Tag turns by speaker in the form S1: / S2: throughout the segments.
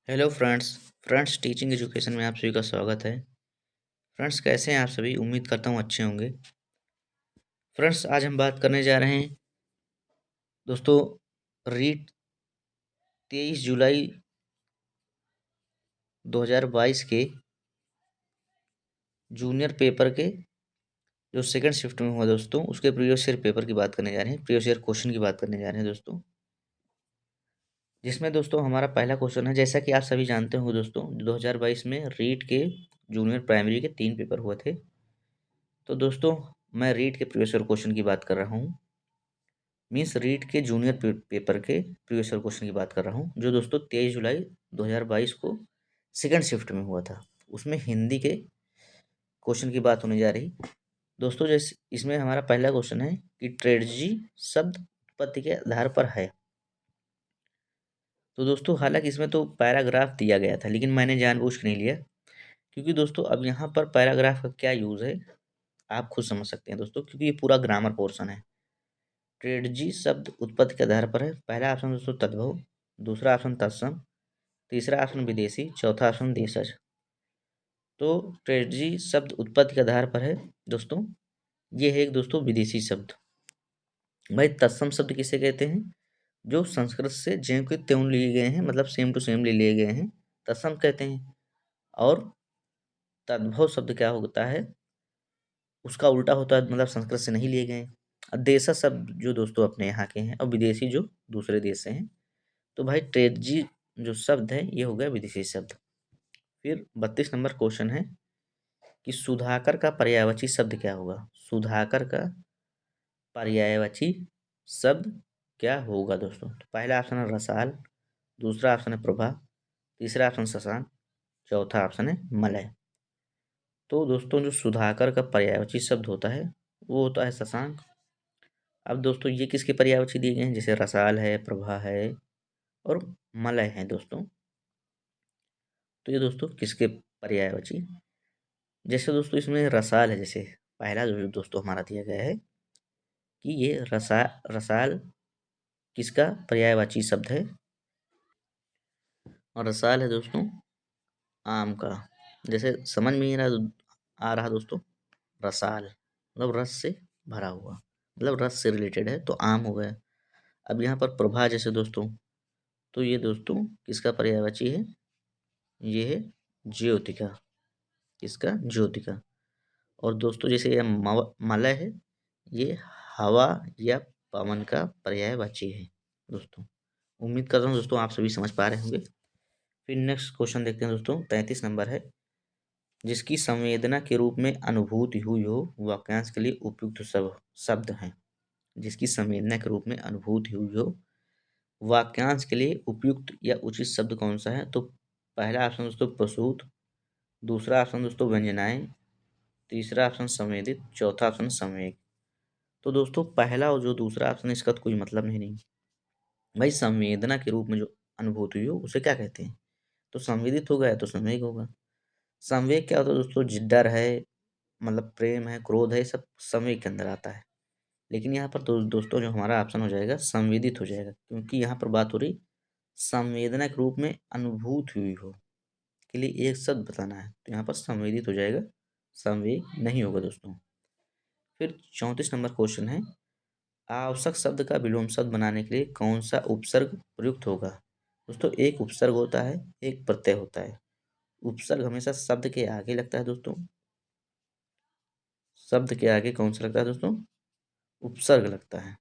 S1: Hello friends. Teaching education में आप सभी का स्वागत है। फ्रेंड्स, कैसे हैं आप सभी? उम्मीद करता हूँ अच्छे होंगे। फ्रेंड्स, आज हम बात करने जा रहे हैं दोस्तों रीट 23 जुलाई 2022 के जूनियर पेपर के जो सेकंड शिफ्ट में हुआ दोस्तों, उसके प्रीवियस ईयर पेपर की बात करने जा रहे हैं, प्रीवियस ईयर क्वेश्चन की बात करने जा रहे हैं दोस्तों। जिसमें दोस्तों हमारा पहला क्वेश्चन है, जैसा कि आप सभी जानते होंगे दोस्तों, 2022 में रीट के जूनियर प्राइमरी के 3 पेपर हुए थे। तो दोस्तों मैं रीट के प्रीवियस ईयर क्वेश्चन की बात कर रहा हूँ, मीन्स रीट के जूनियर पेपर के प्रीवियस ईयर क्वेश्चन की बात कर रहा हूँ, जो दोस्तों 23 जुलाई 2022 को सेकंड शिफ्ट में हुआ था। उसमें हिंदी के क्वेश्चन की बात होने जा रही दोस्तों। जैसे इसमें हमारा पहला क्वेश्चन है कि ट्रेडजी शब्द उत्पत्ति के आधार पर है। तो दोस्तों हालांकि इसमें तो पैराग्राफ दिया गया था, लेकिन मैंने जानबूझ के नहीं लिया, क्योंकि दोस्तों अब यहाँ पर पैराग्राफ का क्या यूज़ है आप खुद समझ सकते हैं दोस्तों, क्योंकि ये पूरा ग्रामर पोर्शन है। ट्रेडजी शब्द उत्पत्ति के आधार पर है। पहला ऑप्शन दोस्तों तद्भव, दूसरा ऑप्शन तत्सम, तीसरा ऑप्शन विदेशी, चौथा ऑप्शन देशज। तो ट्रेडजी शब्द उत्पत्ति के आधार पर है दोस्तों, ये है एक दोस्तों विदेशी शब्द। भाई तत्सम शब्द किसे कहते हैं? जो संस्कृत से ज्यों के त्यों लिए गए हैं, मतलब सेम टू सेम ले लिए गए हैं, तत्सम कहते हैं। और तद्भव शब्द क्या होता है? उसका उल्टा होता है, मतलब संस्कृत से नहीं लिए गए। और देशज शब्द जो दोस्तों अपने यहाँ के हैं, और विदेशी जो दूसरे देश से हैं। तो भाई ट्रेडजी जो शब्द है ये हो गया विदेशी शब्द। फिर 32 नंबर क्वेश्चन है कि सुधाकर का पर्यायवाची शब्द क्या होगा? सुधाकर का पर्यायवाची शब्द क्या होगा दोस्तों? तो पहला ऑप्शन है रसाल, दूसरा ऑप्शन है प्रभा, तीसरा ऑप्शन शशांक, चौथा ऑप्शन है मलय। तो दोस्तों जो सुधाकर का पर्यायवाची शब्द होता है वो होता है शशांक। अब दोस्तों ये किसके पर्यायवाची दिए गए हैं? जैसे रसाल है, प्रभा है और मलय है दोस्तों। तो ये दोस्तों किसके पर्यायवाची? जैसे दोस्तों इसमें रसाल है, जैसे पहला जो दोस्तों हमारा दिया गया है कि ये रसाल किसका पर्यायवाची शब्द है? और रसाल है दोस्तों आम का। जैसे समझ में नहीं आ रहा दोस्तों, रसाल मतलब रस से भरा हुआ, मतलब रस से रिलेटेड है, तो आम हो गया। अब यहाँ पर प्रभा जैसे दोस्तों, तो ये दोस्तों किसका पर्यायवाची है? ये है ज्योतिका। किसका? ज्योतिका। और दोस्तों जैसे ये मलय है, ये हवा या पवन का पर्यायवाची है दोस्तों। उम्मीद कर रहा हूँ दोस्तों आप सभी समझ पा रहे होंगे। फिर नेक्स्ट क्वेश्चन देखते हैं दोस्तों, 33 नंबर है, जिसकी संवेदना के रूप में अनुभूति हुई हो वाक्यांश के लिए उपयुक्त शब्द हैं। जिसकी संवेदना के रूप में अनुभूति हुई हो वाक्यांश के लिए उपयुक्त या उचित शब्द कौन सा है? तो पहला ऑप्शन दोस्तों प्रसूत, दूसरा ऑप्शन दोस्तों व्यंजनाएं, तीसरा ऑप्शन संवेदित, चौथा ऑप्शन संवेग। तो दोस्तों पहला और जो दूसरा ऑप्शन है इसका तो कोई मतलब नहीं। भाई संवेदना के रूप में जो अनुभूति हुई हो उसे क्या कहते हैं? तो संवेदित होगा या तो संवेग होगा। संवेग क्या होता है दोस्तों? डर है, मतलब प्रेम है, क्रोध है, ये सब संवेग के अंदर आता है। लेकिन यहाँ पर दोस्तों जो हमारा ऑप्शन हो जाएगा संवेदित हो जाएगा, क्योंकि यहाँ पर बात हो रही संवेदना के रूप में अनुभूत हुई हो के लिए एक शब्द बताना है, तो यहाँ पर संवेदित हो जाएगा, संवेग नहीं होगा दोस्तों। फिर 34 नंबर क्वेश्चन है, आवश्यक शब्द का विलोम शब्द बनाने के लिए कौन सा उपसर्ग प्रयुक्त होगा? दोस्तों एक उपसर्ग होता है, एक प्रत्यय होता है। उपसर्ग हमेशा शब्द के आगे लगता है दोस्तों। शब्द के आगे कौन सा लगता है दोस्तों? उपसर्ग लगता है।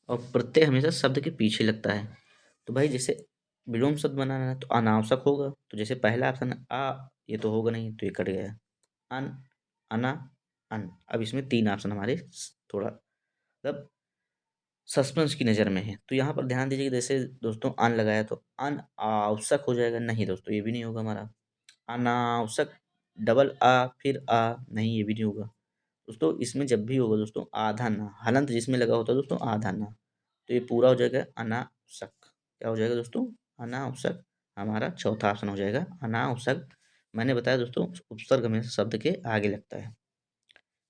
S1: और प्रत्यय हमेशा शब्द के पीछे लगता है। तो भाई जैसे विलोम शब्द बनाना है तो अनावश्यक होगा, तो जैसे पहला ऑप्शन ये तो होगा नहीं, तो ये कट गया। अन, अना, अन। अब इसमें 3 ऑप्शन हमारे थोड़ा मतलब सस्पेंस की नज़र में है, तो यहाँ पर ध्यान दीजिए कि जैसे दोस्तों अन लगाया तो अनावश्यक हो जाएगा, नहीं दोस्तों ये भी नहीं होगा हमारा। अनावश्यक डबल फिर नहीं, ये भी नहीं होगा दोस्तों। इसमें जब भी होगा दोस्तों आधा ना, हलंत जिसमें लगा होता है दोस्तों आधा ना, तो ये पूरा हो जाएगा अनावश्यक। क्या हो जाएगा दोस्तों? अनावश्यक। हमारा चौथा ऑप्शन हो जाएगा अनावश्यक। मैंने बताया दोस्तों उपसर्ग हमेशा शब्द के आगे लगता है।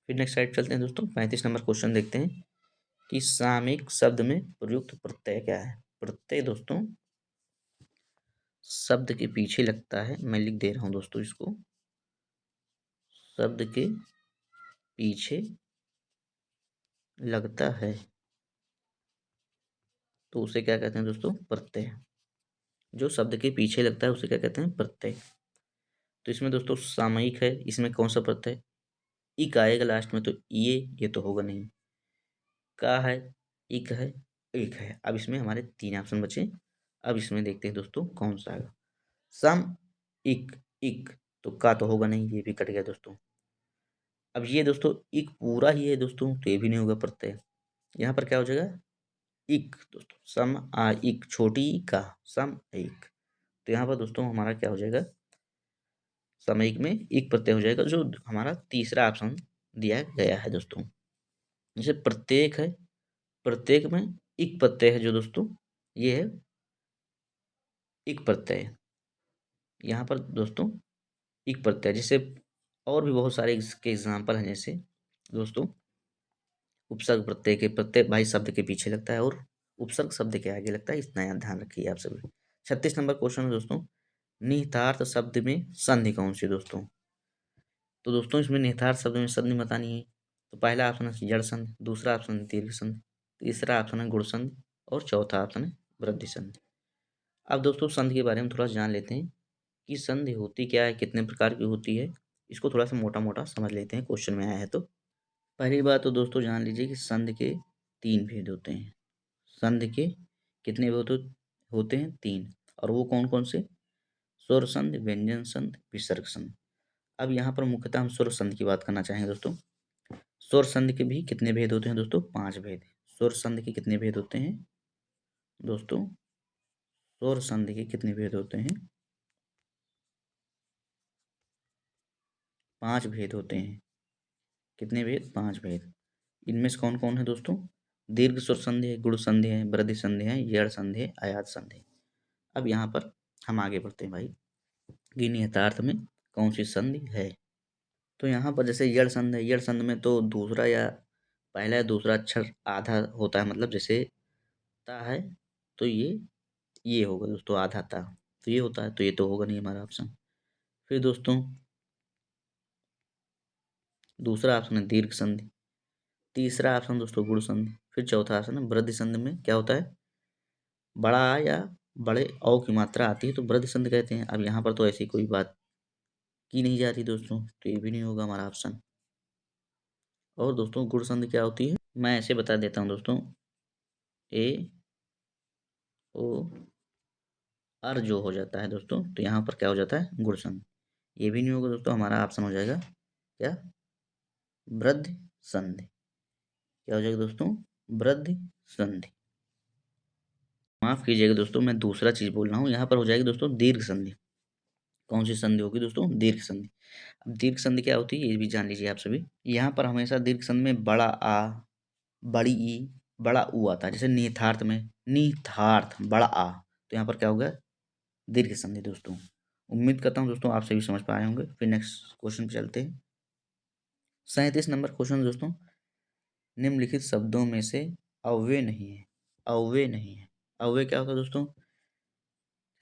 S1: फिर नेक्स्ट साइड चलते हैं दोस्तों, 35 नंबर क्वेश्चन देखते हैं कि सामयिक शब्द में प्रयुक्त प्रत्यय क्या है? प्रत्यय दोस्तों शब्द के पीछे लगता है। मैं लिख दे रहा हूं दोस्तों इसको, शब्द के पीछे लगता है तो उसे क्या कहते हैं दोस्तों? प्रत्यय। जो शब्द के पीछे लगता है उसे क्या कहते हैं? प्रत्यय। तो इसमें दोस्तों सामयिक है, इसमें कौन सा प्रत्यय? इक आएगा लास्ट में, तो ये तो होगा नहीं। का है, इक है, एक है। अब इसमें हमारे 3 ऑप्शन बचे। अब इसमें देखते हैं दोस्तों कौन सा आएगा। सम, इक, इक, तो का तो होगा नहीं, ये भी कट गया दोस्तों। अब ये दोस्तों इक पूरा ही है दोस्तों, तो ये भी नहीं होगा प्रत्यय। यहाँ पर क्या हो जाएगा? इक दोस्तों, सम आ इक, छोटी का, सम एक। तो यहाँ पर दोस्तों हमारा क्या हो जाएगा? सामयिक में इक प्रत्यय हो जाएगा, जो हमारा तीसरा ऑप्शन दिया गया है दोस्तों। जैसे प्रत्येक है, प्रत्येक में इक प्रत्यय है जो दोस्तों, ये है इक प्रत्यय। यहाँ पर दोस्तों इक प्रत्यय, जैसे और भी बहुत सारे इसके एग्जाम्पल हैं। जैसे दोस्तों उपसर्ग प्रत्यय के प्रत्यय भाई शब्द के पीछे लगता है और उपसर्ग शब्द के आगे लगता है, इतना ध्यान रखिए आप सभी। 36 नंबर क्वेश्चन है दोस्तों, निहितार्थ शब्द में संधि कौन सी दोस्तों? तो दोस्तों इसमें निहितार्थ शब्द में संधि बतानी है। तो पहला ऑप्शन है जड़ संधि, दूसरा ऑप्शन है दीर्घ संधि, तीसरा ऑप्शन है गुण संधि और चौथा ऑप्शन है वृद्धि संधि। अब दोस्तों संधि के बारे में थोड़ा जान लेते हैं कि संधि होती क्या है, कितने प्रकार की होती है। इसको थोड़ा सा मोटा मोटा समझ लेते हैं, क्वेश्चन में आया है तो। पहली बात तो दोस्तों जान लीजिए कि संधि के 3 भेद होते हैं। संधि के कितने भेद होते हैं? 3। और वो कौन कौन से? स्वर संधि, व्यंजन संधि, विसर्ग संधि। अब यहाँ पर मुख्यतः हम स्वर संधि की बात करना चाहेंगे दोस्तों। स्वर संधि के भी कितने भेद होते हैं दोस्तों? 5 भेद। स्वर संधि के कितने भेद होते हैं दोस्तों? स्वर संधि के कितने भेद होते हैं? 5 भेद होते हैं। कितने भेद? 5 भेद। इनमें से कौन कौन है दोस्तों? दीर्घ स्वर संधि है, गुण संधि है, वृद्धि संधि है, यड़ संधि है, आयात संधि है। अब यहाँ पर हम आगे बढ़ते हैं भाई कि निहितार्थ में कौन सी संधि है। तो यहाँ पर जैसे यड़ संधि है, यड़ संधि में तो दूसरा या पहला या दूसरा अक्षर आधा होता है, मतलब जैसे ता है तो ये होगा दोस्तों, आधा ता। तो ये होता है, तो ये तो होगा नहीं हमारा ऑप्शन। फिर दोस्तों दूसरा ऑप्शन है दीर्घ संधि, तीसरा ऑप्शन दोस्तों गुण संधि, फिर चौथा ऑप्शन है वृद्धि संधि। में क्या होता है? बड़ा आ या बड़े औ की मात्रा आती है तो वृद्धि संधि कहते हैं। अब यहाँ पर तो ऐसी कोई बात की नहीं जा रही दोस्तों, तो ये भी नहीं होगा हमारा ऑप्शन। और दोस्तों गुण संधि क्या होती है? मैं ऐसे बता देता हूँ दोस्तों, ए ओ अर जो हो जाता है दोस्तों, तो यहाँ पर क्या हो जाता है? गुण संधि। ये भी नहीं होगा दोस्तों, हमारा ऑप्शन हो जाएगा क्या? वृद्धि संधि। क्या हो जाएगा दोस्तों? वृद्धि संधि। माफ कीजिएगा दोस्तों, मैं दूसरा चीज बोल रहा हूँ। यहाँ पर हो जाएगी दोस्तों दीर्घ संधि। कौन सी संधि होगी दोस्तों? दीर्घ संधि। अब दीर्घ संधि क्या होती है ये भी जान लीजिए आप सभी। यहाँ पर हमेशा दीर्घ संधि में बड़ा आ, बड़ी ई, बड़ा ऊ आता है। जैसे निहितार्थ में निहितार्थ बड़ा आ, तो यहाँ पर क्या होगा? दीर्घ संधि दोस्तों। उम्मीद करता हूँ दोस्तों आप सभी समझ पाए होंगे। फिर नेक्स्ट क्वेश्चन पे चलते हैं। 37 नंबर क्वेश्चन दोस्तों, निम्नलिखित शब्दों में से अव्यय नहीं है। अव्यय नहीं है। अव्यय क्या होता है दोस्तों?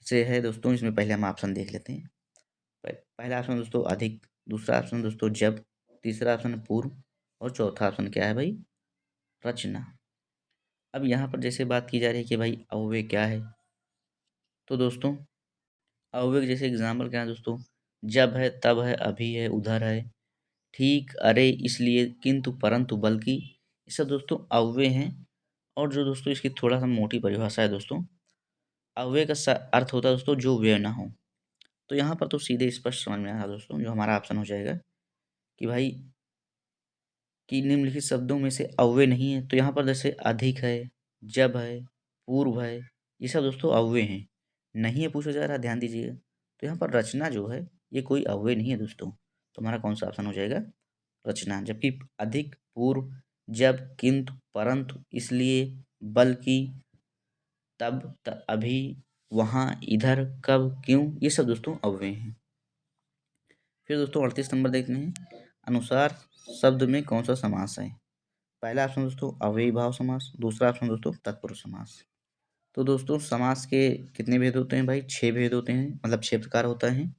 S1: से है दोस्तों, इसमें पहले हम ऑप्शन देख लेते हैं। पहला ऑप्शन दोस्तों अधिक, दूसरा ऑप्शन दोस्तों जब, तीसरा ऑप्शन है पूर्व और चौथा ऑप्शन क्या है भाई? रचना। अब यहाँ पर जैसे बात की जा रही है कि भाई अव्यय क्या है, तो दोस्तों अव्यय के जैसे एग्जाम्पल क्या है दोस्तों? जब है, तब है, अभी है, उधर है, ठीक, अरे, इसलिए, किंतु, परंतु, बल्कि, ये सब दोस्तों अव्यय हैं। और जो दोस्तों इसकी थोड़ा सा मोटी परिभाषा है दोस्तों, अव्यय का अर्थ होता है दोस्तों जो व्यय ना हो। तो यहाँ पर तो सीधे स्पष्ट समझ में आ रहा है दोस्तों, जो हमारा ऑप्शन हो जाएगा कि भाई कि निम्नलिखित शब्दों में से अव्यय नहीं है। तो यहाँ पर जैसे अधिक है, जब है, पूर्व है, ये सब दोस्तों अव्यय हैं। नहीं है पूछा जा रहा, ध्यान दीजिएगा। तो यहाँ पर रचना जो है ये कोई अव्यय नहीं है दोस्तों। तो हमारा कौन सा ऑप्शन हो जाएगा? रचना। जबकि अधिक, पूर्व, जब, किंतु, परंतु, इसलिए, बल्कि, तब, अभी, वहाँ, इधर, कब, क्यों, ये सब दोस्तों अव्यय हैं। फिर दोस्तों 38 नंबर देखते हैं, अनुसार शब्द में कौन सा समास है। पहला ऑप्शन दोस्तों अव्ययी भाव समास, दूसरा ऑप्शन दोस्तों तत्पुरुष समास। तो दोस्तों समास के कितने भेद होते हैं भाई? 6 भेद होते हैं, मतलब 6 प्रकार होता है।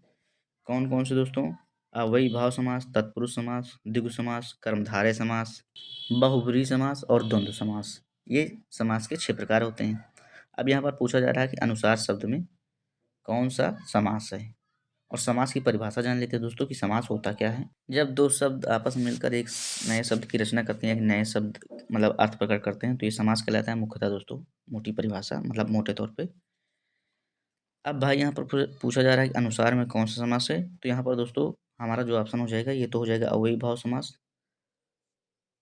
S1: कौन-कौन से दोस्तों? अव्ययीभाव समास, तत्पुरुष समास, द्विगु समास, कर्मधारय समास, बहुब्रीहि समास और द्वंद्व समास। ये समास के 6 प्रकार होते हैं। अब यहाँ पर पूछा जा रहा है कि अनुसार शब्द में कौन-सा समास है? और समास की परिभाषा जान लेते हैं दोस्तों कि समास होता क्या है। जब 2 शब्द आपस में मिलकर एक नए शब्द की रचना करते हैं, एक नए शब्द मतलब अर्थ प्रकट करते हैं, तो ये समास कहलाता है मुख्यतः दोस्तों, मोटी परिभाषा मतलब मोटे तौर पे। अब भाई यहाँ पर पूछा जा रहा है कि अनुसार में कौन सा समास है, तो यहाँ पर दोस्तों हमारा जो ऑप्शन हो जाएगा ये तो हो जाएगा अव्ययीभाव समास।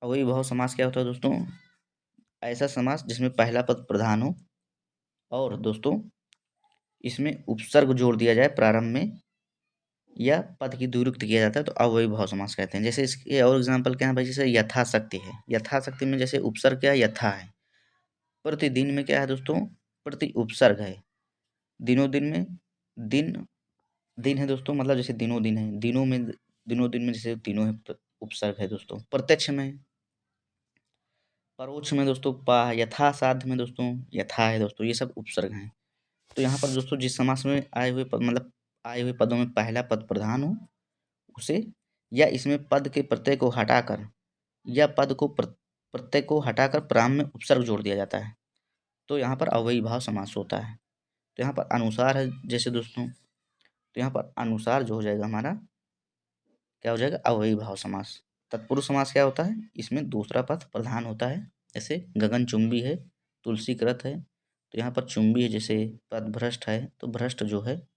S1: अव्ययीभाव समास क्या होता है दोस्तों? ऐसा समास जिसमें पहला पद प्रधान हो और दोस्तों इसमें उपसर्ग जोड़ दिया जाए प्रारंभ में या पद की द्विरुक्त किया जाता है, तो अव्ययीभाव समास कहते हैं। जैसे इसके और एग्जांपल क्या है भाई? जैसे यथाशक्ति है। यथाशक्ति में जैसे उपसर्ग क्या है? यथा है। प्रतिदिन में क्या है दोस्तों? प्रति उपसर्ग है। दिनों-दिन में दिन दिन है दोस्तों, मतलब जैसे दिनों-दिन है। दिनों-दिन में जैसे तीनों है उपसर्ग है दोस्तों। प्रत्यक्ष में, परोक्ष में दोस्तों पा, यथासाध्य में दोस्तों यथा है दोस्तों, ये सब उपसर्ग हैं। तो यहाँ पर दोस्तों जिस समास में आए हुए पद मतलब आए हुए पदों में पहला पद प्रधान हो उसे, या इसमें पद के प्रत्यय को हटाकर या पद को प्रत्यय को हटाकर प्रारंभ में उपसर्ग जोड़ दिया जाता है, तो यहाँ पर अव्ययीभाव समास होता है। तो यहाँ पर अनुसार है जैसे दोस्तों, तो यहाँ पर अनुसार जो हो जाएगा हमारा क्या हो जाएगा? अव्ययीभाव समास। तत्पुरुष समास क्या होता है? इसमें दूसरा पद प्रधान होता है। जैसे गगनचुंबी है, तुलसीकृत है, तो यहाँ पर चुंबी है, जैसे पदभ्रष्ट है, तो भ्रष्ट जो है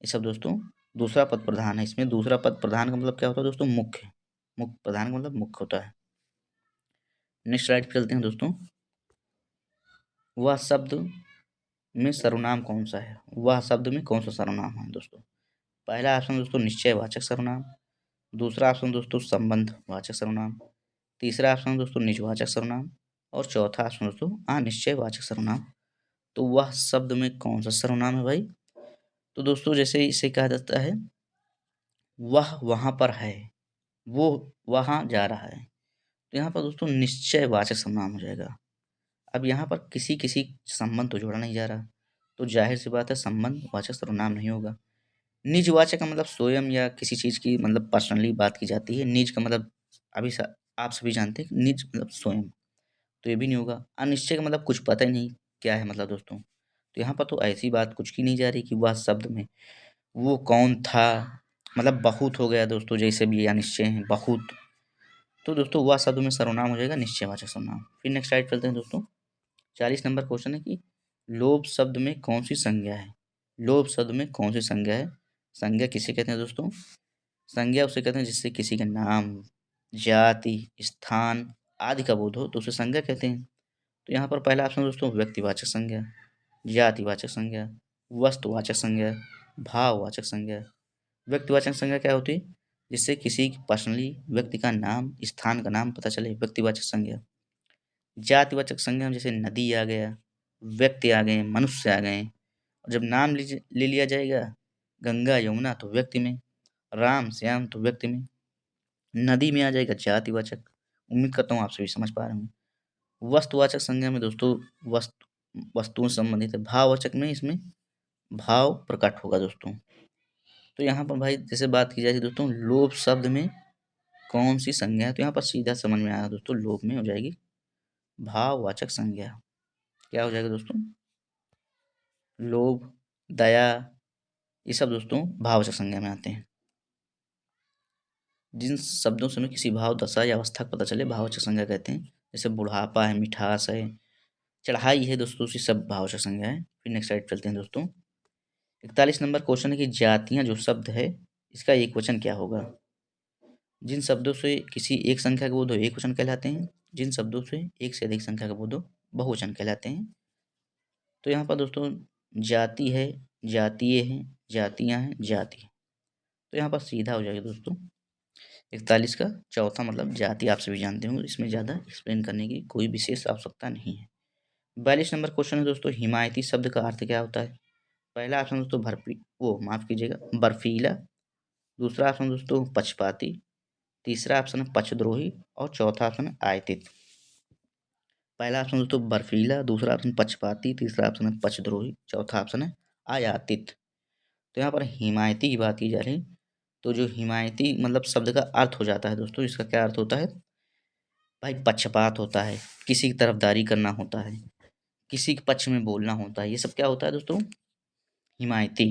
S1: ये सब दोस्तों दूसरा पद प्रधान है। इसमें दूसरा पद प्रधान का मतलब क्या होता है दोस्तों? मुख्य। मुख्य प्रधान का मतलब मुख्य होता है। नेक्स्ट स्लाइड पे चलते हैं दोस्तों। वह शब्द में सर्वनाम कौन सा है? वह शब्द में कौन सा सर्वनाम है दोस्तों? पहला ऑप्शन दोस्तों निश्चयवाचक सर्वनाम, दूसरा ऑप्शन दोस्तों संबंधवाचक सर्वनाम, तीसरा ऑप्शन दोस्तों निजवाचक सर्वनाम और चौथा ऑप्शन दोस्तों अनिश्चयवाचक सर्वनाम। तो वह शब्द में कौन सा सर्वनाम है भाई? तो दोस्तों जैसे इसे कहा जाता है वह वहाँ पर है, वो वहाँ जा रहा है, तो यहाँ पर दोस्तों निश्चयवाचक सर्वनाम हो जाएगा। अब यहाँ पर किसी संबंध तो जोड़ा नहीं जा रहा, तो जाहिर सी बात है संबंधवाचक सर्वनाम नहीं होगा। निजवाचक का मतलब स्वयं या किसी चीज़ की मतलब पर्सनली बात की जाती है। निज का मतलब अभी आप सभी जानते हैं कि निज मतलब स्वयं, तो ये भी नहीं होगा। अनिश्चय का मतलब कुछ पता ही नहीं क्या है मतलब दोस्तों, तो यहाँ पर तो ऐसी बात कुछ की नहीं जा रही कि वह शब्द में वो कौन था, मतलब बहुत हो गया दोस्तों, जैसे भी अनिश्चय है बहुत, तो दोस्तों वह शब्द में सर्वनाम हो जाएगा निश्चयवाचक सर्वनाम। फिर नेक्स्ट स्लाइड चलते हैं दोस्तों। 40 नंबर क्वेश्चन है कि लोभ शब्द में कौन सी संज्ञा है? लोभ शब्द में कौन सी संज्ञा है? संज्ञा किसे कहते हैं दोस्तों? संज्ञा उसे कहते हैं जिससे किसी का नाम, जाति, स्थान आदि का बोध हो, तो उसे संज्ञा कहते हैं। तो यहाँ पर पहला ऑप्शन दोस्तों व्यक्तिवाचक संज्ञा, जातिवाचक संज्ञा, वस्तुवाचक संज्ञा, भाववाचक संज्ञा। व्यक्तिवाचक संज्ञा क्या होती है? जिससे किसी पर्सनली व्यक्ति का नाम, स्थान का नाम पता चले, व्यक्तिवाचक संज्ञा। जातिवाचक संज्ञा में जैसे नदी आ गया, व्यक्ति आ गए, मनुष्य आ गए, और जब नाम ले लिया जाएगा गंगा यमुना तो व्यक्ति में, राम श्याम तो व्यक्ति में, नदी में आ जाएगा जातिवाचक। उम्मीद करता हूँ आप सभी समझ पा रहे होंगे। वस्तुवाचक संज्ञा में दोस्तों वस्तुओं से संबंधित है। भाववाचक में इसमें भाव प्रकट होगा दोस्तों। तो यहाँ पर भाई जैसे बात की जाए दोस्तों लोभ शब्द में कौन सी संज्ञा है, तो यहाँ पर सीधा समझ में आया दोस्तों, लोभ में हो जाएगी भाववाचक संज्ञा। क्या हो जाएगा दोस्तों? लोभ, दया, ये सब दोस्तों भाववाचक संज्ञा में आते हैं। जिन शब्दों से हमें किसी भाव, दशा या अवस्था का पता चले भाववाचक संज्ञा कहते हैं। जैसे बुढ़ापा है, मिठास है, चढ़ाई है दोस्तों, ये सब भाववाचक संज्ञा है। फिर नेक्स्ट स्लाइड चलते हैं दोस्तों। 41 नंबर क्वेश्चन है कि जातियाँ जो शब्द है इसका एक वचन क्या होगा? जिन शब्दों से किसी एक संख्या का बोध हो एक वचन कहलाते हैं, जिन शब्दों से एक से अधिक संख्या का बोध हो बहुवचन कहलाते हैं। तो यहाँ पर दोस्तों जाति है, जातीय है, जातियाँ हैं, जाति। तो यहाँ पर सीधा हो जाएगा दोस्तों 41 का चौथा मतलब जाति, आप सभी जानते होंगे, इसमें ज़्यादा एक्सप्लेन करने की कोई विशेष आवश्यकता नहीं है। 42 नंबर क्वेश्चन है दोस्तों हिमायती शब्द का अर्थ क्या होता है? पहला ऑप्शन दोस्तों माफ़ कीजिएगा बर्फीला, दूसरा ऑप्शन दोस्तों पक्षपाती, तीसरा ऑप्शन है पक्षद्रोही और चौथा ऑप्शन है आयतित। पहला ऑप्शन दोस्तों बर्फीला, दूसरा ऑप्शन पक्षपाती, तीसरा ऑप्शन है पक्षद्रोही, चौथा ऑप्शन है आयातित। तो यहाँ पर हिमायती की बात की जा रही, तो जो हिमायती मतलब शब्द का अर्थ हो जाता है दोस्तों, इसका क्या अर्थ होता है भाई, पक्षपात होता है, किसी की तरफदारी करना होता है, किसी के पक्ष में बोलना होता है, ये सब क्या होता है दोस्तों, हिमायती।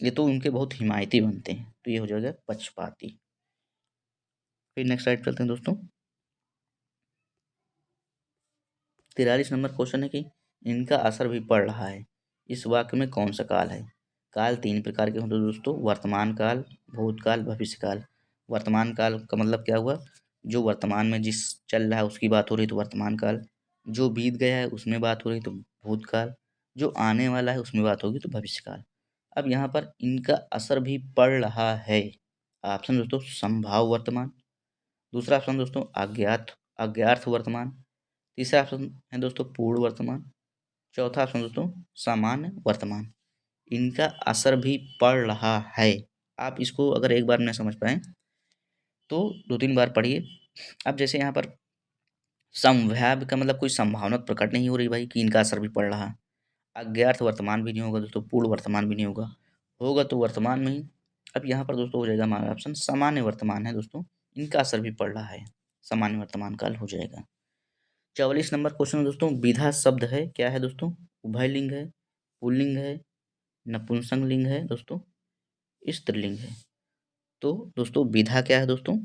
S1: ये तो उनके बहुत हिमायती बनते हैं, तो ये हो जाएगा पक्षपाती। फिर नेक्स्ट स्लाइड चलते हैं दोस्तों। 43 नंबर क्वेश्चन है कि इनका असर भी पड़ रहा है, इस वाक्य में कौन सा काल है। काल 3 प्रकार के होते हैं दोस्तों, वर्तमान काल, भूतकाल, भविष्य काल। वर्तमान काल का मतलब क्या हुआ, जो वर्तमान में जिस चल रहा है उसकी बात हो रही तो वर्तमान काल, जो बीत गया है उसमें बात हो रही तो भूतकाल, जो आने वाला है उसमें बात होगी तो भविष्य काल। अब यहाँ पर इनका असर भी पड़ रहा है, ऑप्शन दोस्तों संभाव वर्तमान, दूसरा ऑप्शन दोस्तों अज्ञात अज्ञात वर्तमान, तीसरा ऑप्शन है दोस्तों पूर्ण वर्तमान, चौथा ऑप्शन दोस्तों सामान्य वर्तमान। इनका असर भी पड़ रहा है। आप इसको अगर एक बार न समझ पाए तो 2-3 बार पढ़िए। अब जैसे यहाँ पर संभाव्य का मतलब कोई संभावना प्रकट नहीं हो रही भाई कि इनका असर भी पड़ रहा है। अज्ञात वर्तमान भी नहीं होगा दोस्तों, पूर्ण वर्तमान भी नहीं होगा, होगा तो वर्तमान में ही। अब यहाँ पर दोस्तों हो जाएगा हमारा ऑप्शन सामान्य वर्तमान है दोस्तों, इनका असर भी पड़ रहा है, सामान्य वर्तमान काल हो जाएगा। 44 नंबर क्वेश्चन दोस्तों, विधा शब्द है क्या है दोस्तों, उभयलिंग है, पुल्लिंग है, नपुंसक लिंग है दोस्तों, स्त्रीलिंग है। तो दोस्तों विधा क्या है दोस्तों,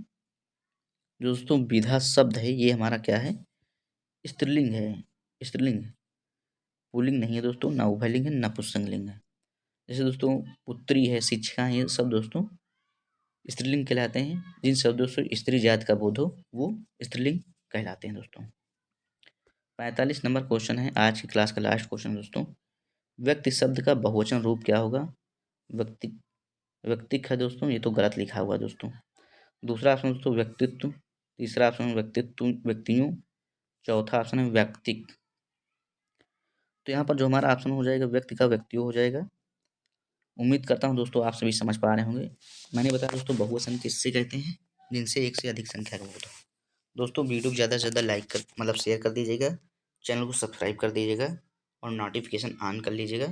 S1: दोस्तों विधा शब्द है ये हमारा क्या है, स्त्रीलिंग है, स्त्रीलिंग है, पुल्लिंग नहीं है दोस्तों, ना उभयलिंग है ना पुंसकलिंग है। जैसे दोस्तों पुत्री है, शिक्षिका है, ये सब दोस्तों स्त्रीलिंग कहलाते हैं। जिन शब्दों से स्त्री जाति का बोध हो वो स्त्रीलिंग कहलाते हैं दोस्तों। 45 नंबर क्वेश्चन है आज की क्लास का लास्ट क्वेश्चन दोस्तों, व्यक्ति शब्द का बहुवचन रूप क्या होगा। व्यक्ति व्यक्तिक है दोस्तों, ये तो गलत लिखा हुआ है दोस्तों। दूसरा ऑप्शन दोस्तों व्यक्तित्व, तीसरा ऑप्शन व्यक्तित्व व्यक्तियों, चौथा ऑप्शन है व्यक्तिक। तो यहाँ पर जो हमारा ऑप्शन हो जाएगा व्यक्ति का व्यक्तियों हो जाएगा। उम्मीद करता हूँ दोस्तों आप सभी समझ पा रहे होंगे। मैंने बताया दोस्तों बहुवचन किससे कहते हैं, जिनसे एक से अधिक संख्या का बोध हो। दोस्तों वीडियो को ज़्यादा से ज़्यादा लाइक कर मतलब शेयर कर दीजिएगा, चैनल को सब्सक्राइब कर दीजिएगा और नोटिफिकेशन ऑन कर लीजिएगा।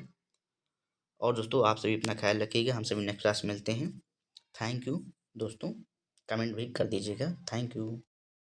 S1: और दोस्तों आप सभी अपना ख्याल रखिएगा, हम सभी नेक्स्ट क्लास में मिलते हैं। थैंक यू दोस्तों, कमेंट भी कर दीजिएगा। Thank you.